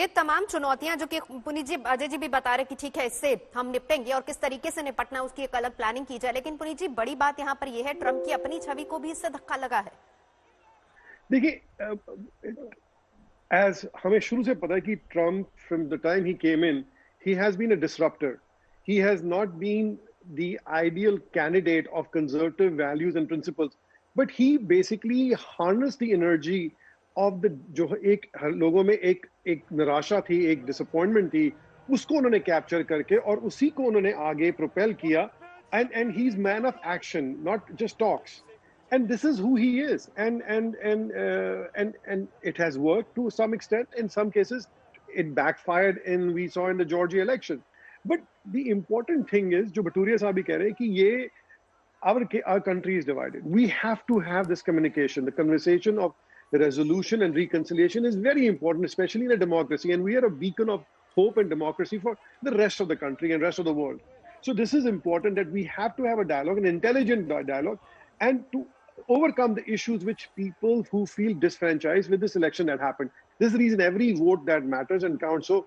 ये तमाम चुनौतियां जो कि पुनीत जी, अजय जी भी बता रहे कि ठीक है इससे हम निपटेंगे और किस तरीके से निपटना उसकी एक अलग प्लानिंग की जाए, लेकिन पुनीत जी बड़ी बात यहाँ पर यह है ट्रंप की अपनी छवि को भी इससे धक्का लगा है। देखिए, एज हमें शुरू से पता है कि Trump from the time he came in, he has been a disruptor. He has not been the ideal candidate of conservative values and principles, but he basically harness the energy of the जो एक लोगों में एक निराशा थी, एक disappointment थी, उसको उन्होंने कैप्चर करके और उसी को उन्होंने आगे प्रोपेल किया. And he is man of action, not just talks. And this is who he is, and it has worked to some extent. In some cases it backfired, in we saw in the Georgia election. But the important thing is, jo Baturia sahab bhi keh rahe hain ki ye our country is divided. We have to have this communication. The conversation of resolution and reconciliation is very important, especially in a democracy, and we are a beacon of hope and democracy for the rest of the country and rest of the world. So this is important, that we have to have a dialogue, an intelligent dialogue, and to overcome the issues which people who feel disfranchised with this election that happened. This is the reason every vote that matters and counts. So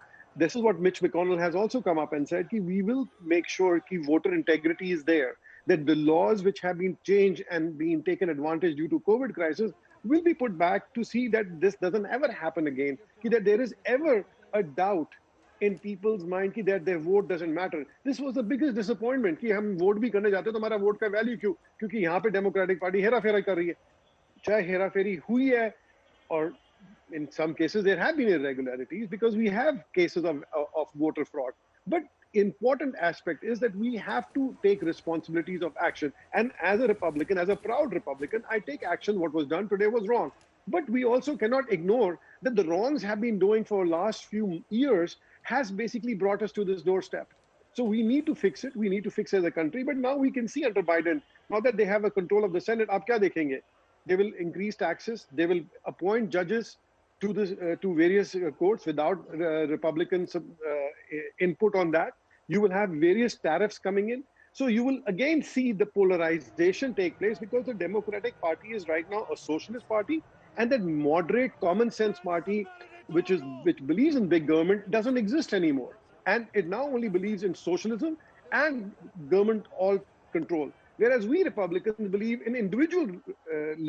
this is what Mitch McConnell has also come up and said, we will make sure that voter integrity is there, that the laws which have been changed and been taken advantage due to COVID crisis will be put back, to see that this doesn't ever happen again, that there is ever a doubt in people's mind that their vote doesn't matter. This was the biggest disappointment कि हम vote भी करने जाते हैं तो हमारा vote का value क्यों, क्योंकि यहाँ पे डेमोक्रेटिक पार्टी हेरा फेरा कर रही है. चाहे हेरा फेरी हुई है, और in some cases there have been irregularities because we have cases of voter fraud, but important aspect is that we have to take responsibilities of action. And as a Republican, as a proud Republican, I take action. What was done today was wrong, but we also cannot ignore that the wrongs have been doing for last few years has basically brought us to this doorstep. So we need to fix it. We need to fix it as a country. But now we can see under Biden, now that they have a control of the Senate, आप क्या देखेंगे? They will increase taxes. They will appoint judges to this to various courts without Republican input on that. You will have various tariffs coming in. So you will again see the polarization take place, because the Democratic Party is right now a socialist party, and that moderate common sense party which believes in big government doesn't exist anymore, and it now only believes in socialism and government all control, whereas we Republicans believe in individual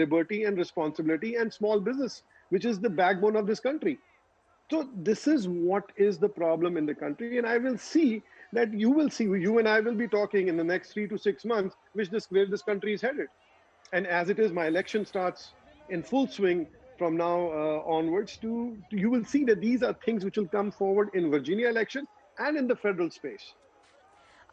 liberty and responsibility and small business, which is the backbone of this country. So this is what is the problem in the country, and I will see that you and I will be talking in the next 3 to 6 months where this country is headed. And as it is, my election starts in full swing from now onwards. You will see that these are things which will come forward in Virginia election and in the federal space.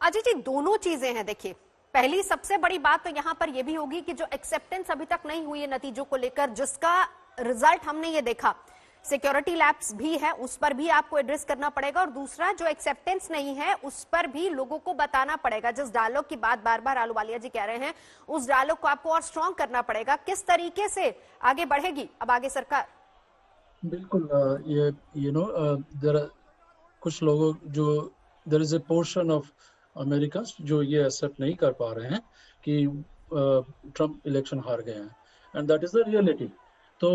Ajay ji, दोनों चीजें हैं. देखिए, पहली सबसे बड़ी बात तो यहां पर यह भी होगी कि जो एक्सेप्टेंस अभी तक नहीं हुई है नतीजों को लेकर, जिसका रिजल्ट हमने ये देखा, सिक्योरिटी लैप्स भी है, उस पर भी आपको एड्रेस करना पड़ेगा, और दूसरा जो एक्सेप्टेंस नहीं है उस पर भी लोगों को बताना पड़ेगा. जिस डायलॉग की बात बार बार आलूवालिया जी कह रहे हैं, उस डायलॉग को आपको और स्ट्रॉन्ग करना पड़ेगा. किस तरीके से आगे बढ़ेगी अब आगे सरकार? बिल्कुल, ये देयर आर कुछ लोगों जो there is a portion of Americans जो ये एक्सेप्ट नहीं कर पा रहे हैं कि ट्रम्प इलेक्शन हार गए हैं, and that is the reality. तो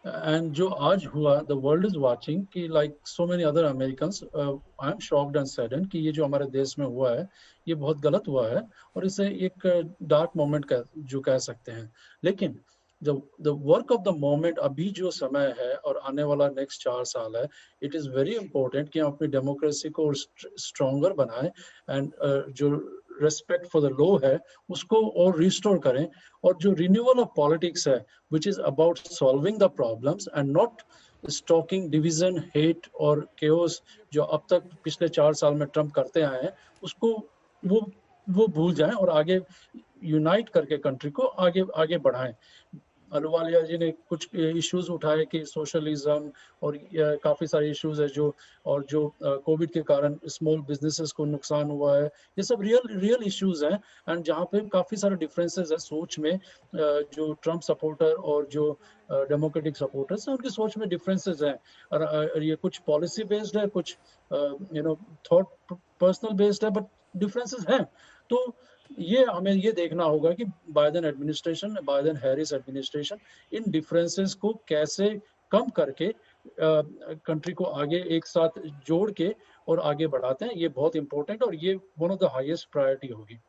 एंड जो आज हुआ, द वर्ल्ड इज वाचिंग कि like so many other Americans, I am shocked and saddened कि ये जो हमारे देश में हुआ है ये बहुत गलत हुआ है, और इसे एक डार्क मोमेंट जो कह सकते हैं. लेकिन the work of the moment, अभी जो समय है और आने वाला नेक्स्ट 4 साल है, इट इज़ वेरी इंपॉर्टेंट कि हम अपनी डेमोक्रेसी को स्ट्रॉन्गर बनाएं, एंड जो रेस्पेक्ट फॉर द लॉ है उसको और रिस्टोर करें, और जो रिन्यूअल ऑफ पॉलिटिक्स है which is about solving the problems and not stocking division, hate और केओस जो अब तक पिछले 4 साल में ट्रम्प करते आए हैं, उसको वो भूल जाएं और आगे यूनाइट करके कंट्री को आगे बढ़ाएं. अहलुवालिया जी ने कुछ इश्यूज उठाए कि सोशलिज्म और काफ़ी सारे इश्यूज है जो कोविड के कारण स्मॉल बिजनेसेस को नुकसान हुआ है. ये सब रियल इश्यूज हैं, एंड जहाँ पे काफ़ी सारे डिफरेंसेस है सोच में. जो ट्रम्प सपोर्टर और जो डेमोक्रेटिक सपोर्टर्स हैं उनकी सोच में डिफरेंसेस हैं, और ये कुछ पॉलिसी बेस्ड है, कुछ थॉट पर्सनल बेस्ड है, बट डिफरेंसेस हैं. तो ये हमें ये देखना होगा कि Biden Harris administration in differences को कैसे कम करके कंट्री को आगे एक साथ जोड़ के और आगे बढ़ाते हैं। ये बहुत इंपॉर्टेंट और ये one of the highest priority होगी।